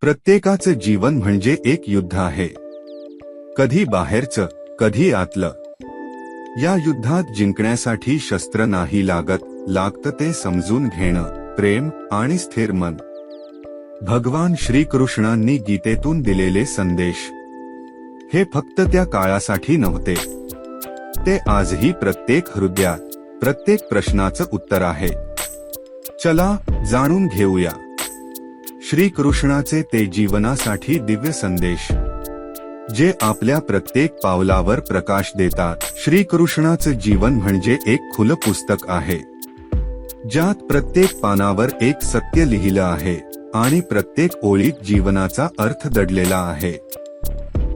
प्रत्येकाचं जीवन म्हणजे एक युद्ध आहे. कधी बाहेरचं, कधी आतलं. या युद्धात जिंकण्यासाठी शस्त्र नाही लागतं ते समजून घेणं, प्रेम आणि स्थिर मन. भगवान श्रीकृष्णांनी गीतेतून दिलेले संदेश हे फक्त त्या काळासाठी नव्हते, ते आजही प्रत्येक हृदयात, प्रत्येक प्रश्नाचं उत्तर आहे. चला जाणून घेऊया श्रीकृष्णाचे ते जीवनासाठी दिव्य संदेश, जे आपल्या प्रत्येक पावलावर प्रकाश देतात. श्रीकृष्णाचं जीवन म्हणजे एक खुलं पुस्तक आहे, ज्यात प्रत्येक पानावर एक सत्य लिहिलं आहे आणि प्रत्येक ओळीत जीवनाचा अर्थ दडलेला आहे.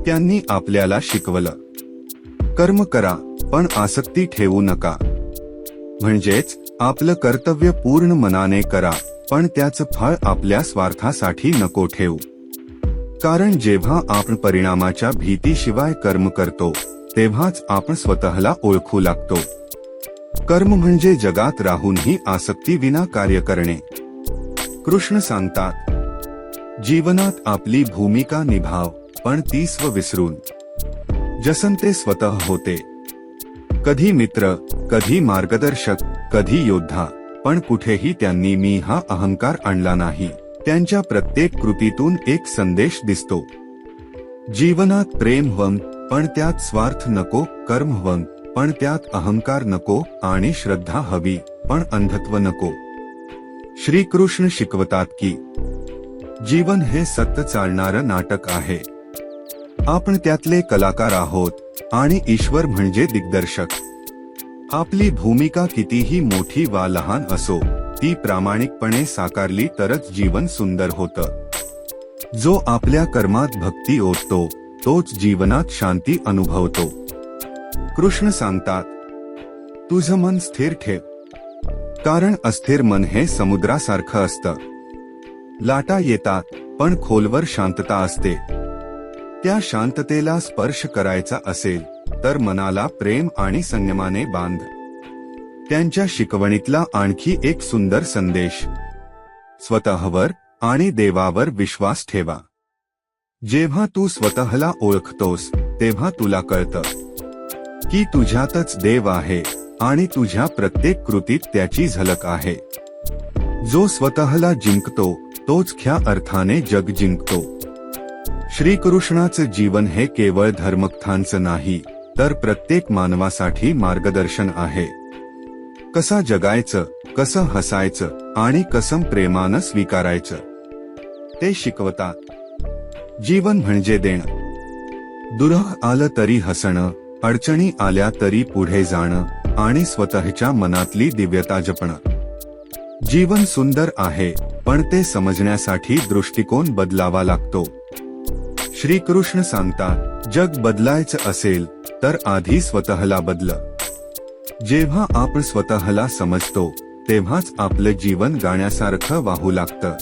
त्यांनी आपल्याला शिकवलं, कर्म करा पण आसक्ती ठेवू नका. म्हणजेच आपलं कर्तव्य पूर्ण मनाने करा, पण त्याचं फळ आपल्या स्वार्थासाठी नको ठेवू. कारण जेव्हा आपण परिणामाच्या भीतीशिवाय कर्म करतो, तेव्हाच आपण स्वतःला ओळखू लागतो. कर्म म्हणजे जगात राहूनही आसक्ती विना कार्य करणे. कृष्ण सांगतात, जीवनात आपली भूमिका निभाव, पण ती स्व विसरून. जसन ते स्वतः होते. कधी मित्र, कधी मार्गदर्शक, कधी योद्धा, पण कुठेही त्यांनी मी हा अहंकार आणला नाही. त्यांच्या प्रत्येक कृतीतून एक संदेश दिसतो. जीवनात प्रेम हवं, पण त्यात स्वार्थ नको. कर्म हवं, पण त्यात अहंकार नको. आणि श्रद्धा हवी, पण अंधत्व नको. श्रीकृष्ण शिकवतात की जीवन हे सतत चालणारं नाटक आहे. आपण त्यातले कलाकार आहोत आणि ईश्वर म्हणजे दिग्दर्शक. आपली भूमिका कितीही मोठी वा लहान असो, ती प्रामाणिकपणे साकारली तरच जीवन सुंदर होतं. जो आपल्या कर्मात भक्ती ओततो, तोच जीवनात शांती अनुभवतो. कृष्ण सांगतात, तुझं मन स्थिर ठेव, कारण अस्थिर मन हे समुद्रासारखं असतं. लाटा येतात, पण खोलवर शांतता असते. त्या शांततेला स्पर्श करायचा असेल तर मनाला प्रेम आणि संयमाने बांध. त्यांच्या शिकवणीतला आणखी एक सुंदर संदेश, स्वतःवर आणि देवावर विश्वास ठेवा. जेव्हा तू स्वतःला ओळखतोस, तेव्हा तुला कळतं की तुझ्यातच देव आहे आणि तुझ्या प्रत्येक कृतीत त्याची झलक आहे. जो स्वतःला जिंकतो, तोच खऱ्या अर्थाने जग जिंकतो. श्रीकृष्णाचं जीवन हे केवळ धर्मकथांचं नाही, तर प्रत्येक मानवासाठी मार्गदर्शन आहे. कसं जगायचं, कसं हसायचं आणि कसं प्रेमानं स्वीकारायचं, ते शिकवतात. जीवन म्हणजे देणं. दुःख आलं तरी हसणं, अडचणी आल्या तरी पुढे जाणं आणि स्वतःच्या मनातली दिव्यता जपणं. जीवन सुंदर आहे, पण ते समजण्यासाठी दृष्टिकोन बदलावा लागतो. श्रीकृष्ण सांगतात, जग बदलायचं असेल तर आधी स्वतःला बदल. जेव्हा आपण स्वतःला समजतो, तेव्हाच आपलं जीवन गाण्यासारखं वाहू लागतं.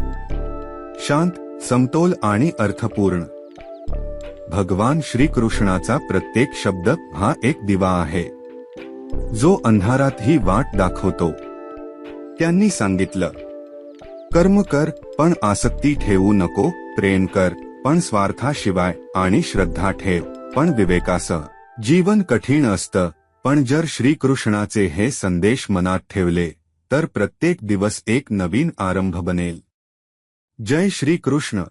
शांत, समतोल आणि अर्थपूर्ण. भगवान श्रीकृष्णाचा प्रत्येक शब्द हा एक दिवा आहे, जो अंधारातही वाट दाखवतो. त्यांनी सांगितलं, कर्म कर पण आसक्ती ठेवू नको. प्रेम कर पण स्वार्थाशिवाय. आणि श्रद्धा ठेव पण विवेकासह. जीवन कठीण असतं, पण जर श्रीकृष्णाचे हे संदेश मनात ठेवले, तर प्रत्येक दिवस एक नवीन आरंभ बनेल. जय श्रीकृष्ण.